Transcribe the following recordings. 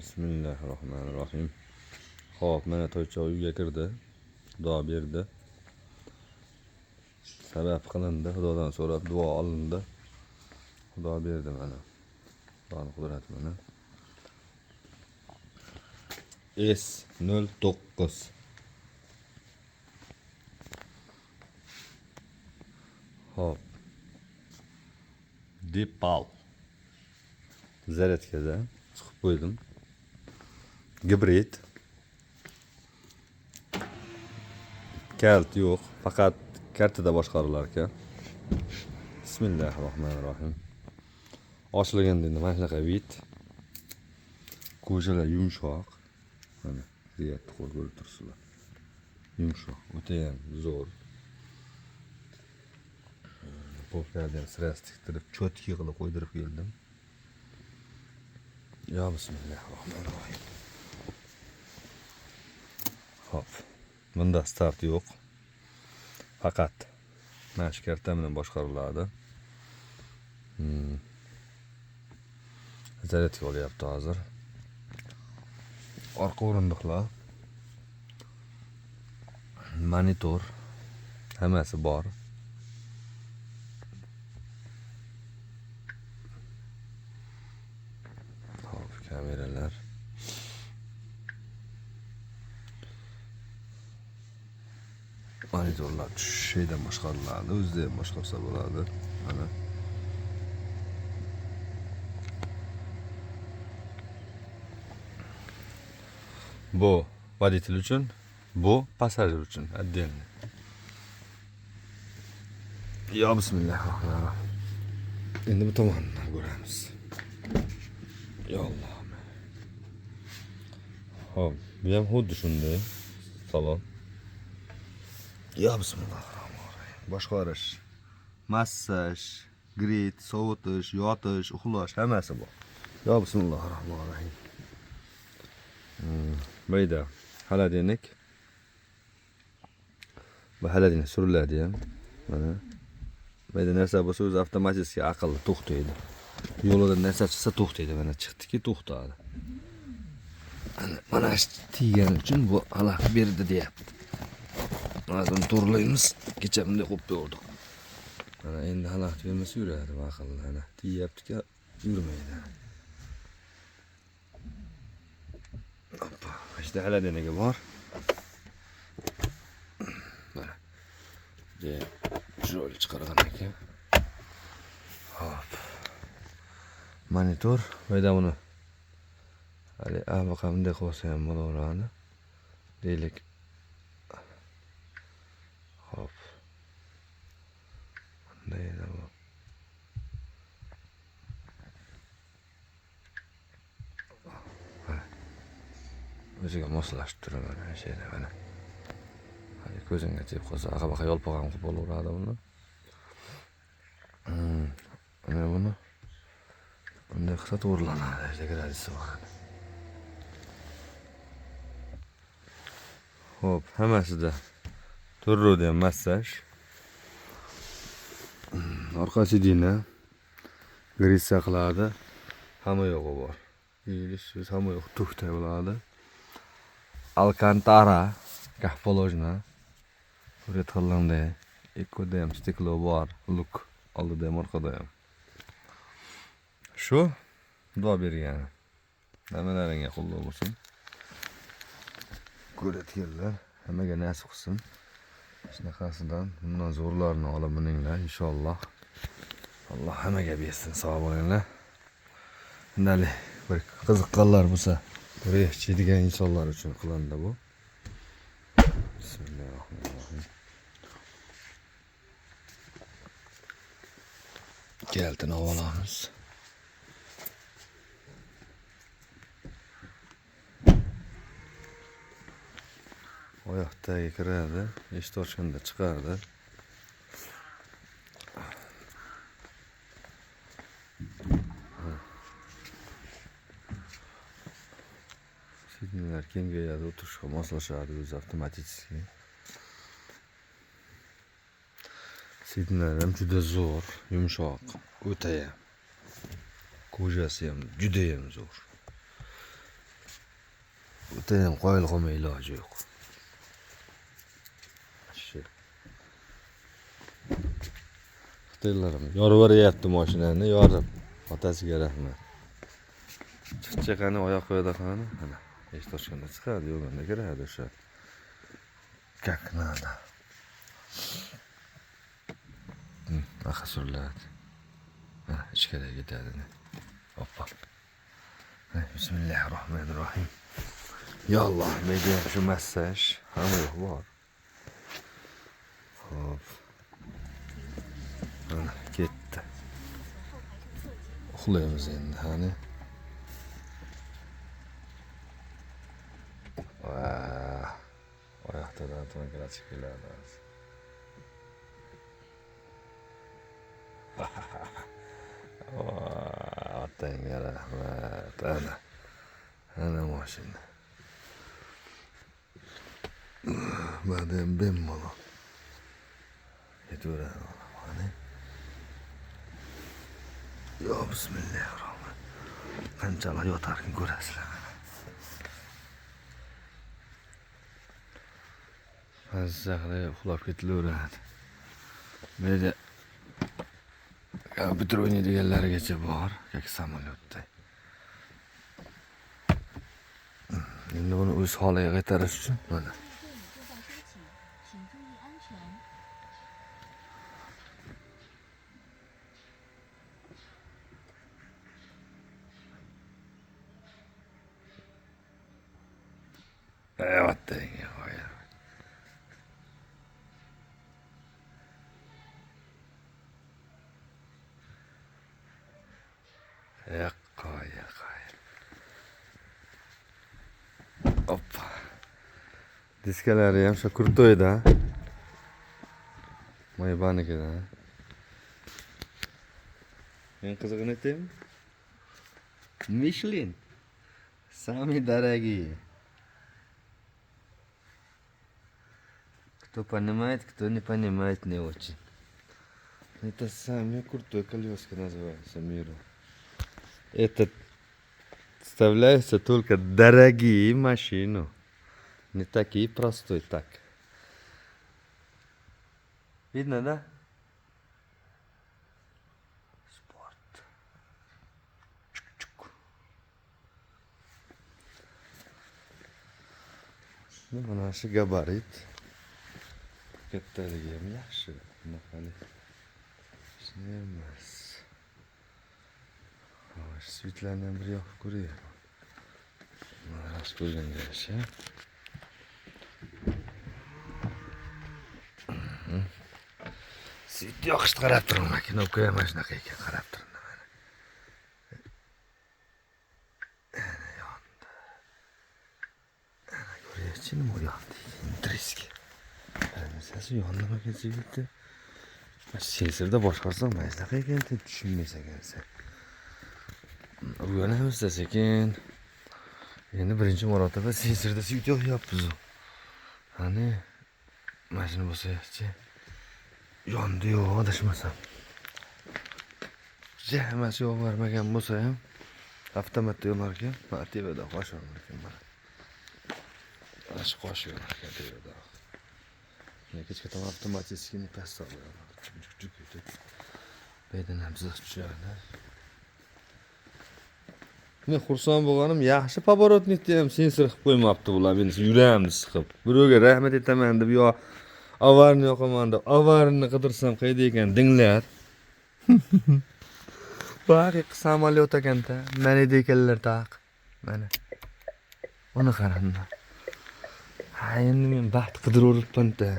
Bismillahirrohmanirrohim. Xo'p, mana to'ycha uyga kirdi. Duo berdi. Sabab qilindi, Xudodan so'rab duo olindi. Xudo berdi mana. Xudoning qudrati mana. S09 Hop. Dipal. Zaryadkaga chiqib qo'ydim. Gibrid. Kalt yo'q, faqat kartada boshqarilar ekan. Bismillahirrohmanirrohim. Ochilganda endi mana shunaqa vid. Ko'jalar yumshoq. Mana ziyatni qo'l ko'rib turibsizlar. Yumshoq, o'ta ham zo'r. Poplardan sirasi tiktirib, cho'tki qilib qo'ydirib keldim. Ya bismillahirrohmanirrohim. Hop. Bunda start yo'q. Faqat mana shu karta bilan boshqariladi. Zaryadka olyapti hozir. Orqa o'rindiqlar, monitor, hammasi bor. Hop, kameralar. Monitorlar şeyden boshqariladi, o'zida ham boshqarsa bo'ladi. Mana bu водитель uchun, bu passajir uchun отдельно. Ya bismillahirrohmanirrohim. Endi bu tomondan ko'ramiz. Ya Allohim. Hop, bu ham xuddi shunday salon. Ya bismillahirrohmanirrohim. Boshqarish, massaj, grid, sovutish, yotish, uxlash hammasi bor. Ya bismillahirrohmanirrohim. Bayda xolodilnik. Bu xolodilnik suriladi ham. Mana. Bayda narsa bo'lsa o'zi avtomatik aqlli to'xtaydi. Yo'lida narsa chiqsa to'xtaydi. Mana chiqdiki to'xtadi. Mana tiygani uchun bu aloq berdi deyapti. Hozir to'g'rilaymiz. Kecha bunday qo'yib berdik. Mana endi aloq bermasa yuradi bu aqlli. Mana tiyyapti-ki yurmaydi. Hoppa, işte xolodilnigi bor. Mana. Jo'li chiqargan ekan. Hop. Monitor, bayda buni hali abaqa bunday qilsa ham bo'laveradi. Deylik. Hop. Bunday edi bu. O'ziga moslashib turaman mana shayda mana. Hali ko'zingga tegib qolsa, aqa-baqa yolpog'an qilib bo'laveradi buni. Mana buni bunday qilsa to'g'rilanadi, gradisi bor. Hop, hammasida turrada ham massaj. Orqa sidina grid saqladi. Hamma yo'g'i bor. Deyilish, hamma yo'q to'xtay bo'ladi. Alcantara, kahpolojna. Ko'rib turganday, ikkoda ham stiklo bor, luk oldida ham orqada ham. Shu duo bergan. Nimalarga qulluq bo'lsin. Ko'rayotganlar hammaga nasib qilsin. Shunaqasidan bundan zo'rlarini olib mininglar inshaalloh. Alloh hammaga bersin, sog' bo'linglar. Nali bir qiziqqanlar bo'lsa, ko'rib chiydigan insonlar uchun qilindi bu. Bismillahirrohmanirrohim. Keltini olamiz. Oyoqdagi kiradi, eshik ochganda chiqardi. Sidinlar kengayadi, o'tirishga moslashadi o'zi avtomatik. Sidinlar ham juda zo'r, yumshoq, o'ta ham. Ko'jasi ham juda ham zo'r. O'tayam qoyil qolmay iloji yo'q. Shu. Xitoylarim yorib mashinani, yorib. Otasiga rahmat. Chiqchaqani oyoq qo'yadi qani. Mana, eshik ochganda chiqadi, yo'g'anda kiradi o'sha. Как надо. Aqa suriladi. Mana ichkariga ketadi. Hoppa. Bismillahirrohmanirrohim. Ya Allah, medium şu massaj hamma yo'q bor. Hop. Mana ketdi. Uxlaymiz endi, hani. Oyoqda da to'nkaratib keladi. Otangga rahmat. Ana mashina. Madem bemalol. Ketaveradi. Mana. Yo bismillahirrohmanirrohim. Qanchalar yotarkin ko'rasizlar. Azzaxli uxlab ketilaveradi. Menda kompyuter o'ynaydiganlargacha bor, yoki samolyotda. Endi buni o'z holiga qaytarish uchun mana. Otangga qo'yar. Qo'y. Hoppa. Diskalari ham shu kurtoyda. Moybanikida. Men qizig'ini aytaymi? Michelin. Самый дорогие. Кто понимает, кто не понимает, не очень. Это самые крутые колеска называются миру. Это вставляются только дорогие машины. Не такие простые так. Видно, да? Спорт. Чук-чук. Ну, наш габарит. Kattaligi ham yaxshi. Bunaqali. Emas. Xo'sh, svitlarni ham bir yoqib ko'raylik. Mana yaxshi ko'rganga yarasha. Svit yoqishni qarab turman. Knopka ham mana shunaqa ekan, qarab turdim mana. Ana yondi. Ana ko'ryapsiz nima yondi? Intriski. Sesi yonlamaga chigitdi. Sensirda boshqarsa maysaqa ekan, tushunmaysa ekansan. O'rganamiz sekin. Endi birinchi marotaba sensirda svit yoqyapmiz. Hani mashina bo'lsa-chi. Yondi-yu, adashmasam. Hammasi yo'q bermagan bo'lsa ham avtomatda yonar ekan, mana tevada qo'sh yonar ekan mana. Mana shu qo'sh yonar ekan tevada. Kechga tomon avtomatический past soladi. Beydan ham ziq tushadi. Men xursand bo'lganim, yaxshi поворотникni ham sensor qilib qo'ymabdi ular. Meni yuramni siqib. Birovga rahmat aytaman deb yo avarni yoqaman deb avarni qidirsam qayda ekan dinglar. Bu haqiqiy samolyot ekanda. Mana deganlar taq. Mana. Uni qarang. Ha, endi men baxt qidirib-o'ribman-da.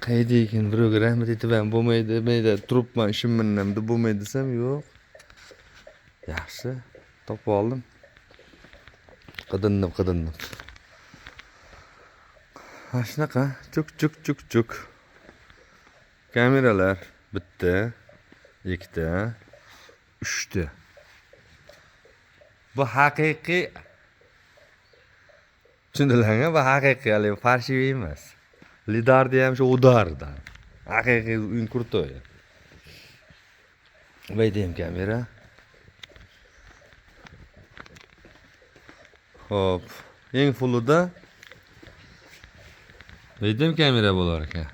Qayda ekan birovga rahmat aytaman bo'lmaydi, mayda turibman ishimman deb bo'lmaydi desam, yo'q. Yaxshi, topib oldim. Qidinib. Ha, shunaqa, chuk. Kameralar bitta, ikkita, 3 ta. Bu haqiqiy. Tushundilarmi? Bu haqiqiy, hali farshiy emas. Lidarda ham shu udarda. Haqiqiy o'yin kurtoy. Bayda ham kamera. Hop, Eng fullida Beydem kamera bo'lar ekan.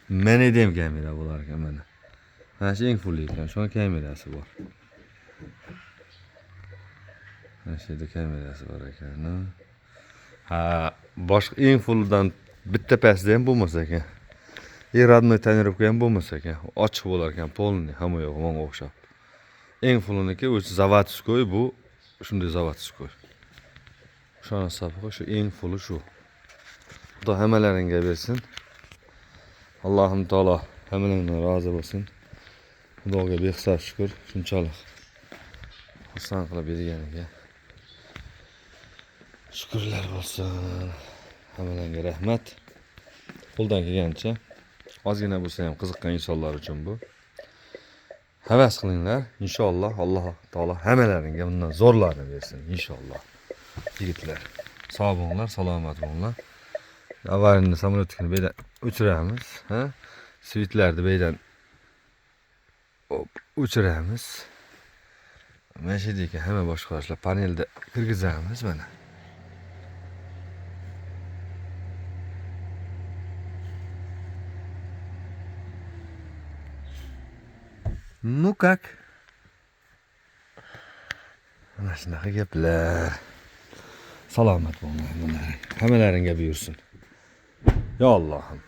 Mana ham kamera bo'lar ekan mana. Mana shu eng full ekan. Shunga kamerasi bor. Mana shu yerda kamerasi bor ekan. Ha, boshqa eng fullidan bitta pastda ham bo'lmasa ekan. Radnoy tonirovka ham bo'lmasa ekan. Ochiq bo'lar ekan, polniy, hamma yo'q, menga o'xshab. Eng fulliniki o'sha zavodskoy, bu shunday zavodskoy. Shuna hisobiga shu eng fulli shu. Xudo hammalaringga bersin. Allohim taolo hammalaridan rozi bo'lsin. Xudoga behisob shukr, shunchalik xursand qilib berganiga. Shukrlar bo'lsin. Hammalarga rahmat. Qo'ldan kelgancha ozgina bo'lsa ham qiziqqan insonlar uchun bu. Havas qilinglar, inshaalloh Alloh taolo hammalaringga bundan zo'rlarini bersin, inshaalloh. Yigitlar, sog' bo'linglar, salomat bo'linglar. Avarini samolyotni beydan o'chiramiz, ha? Svitlarni beydan o'chiramiz. Mana shu yerga hamma boshqarishlar panelda kirgizamiz mana. Ну как? Mana shunaqa gaplar. Salomat bo'linglar, hammalaringga buyursin. Ya Allohim.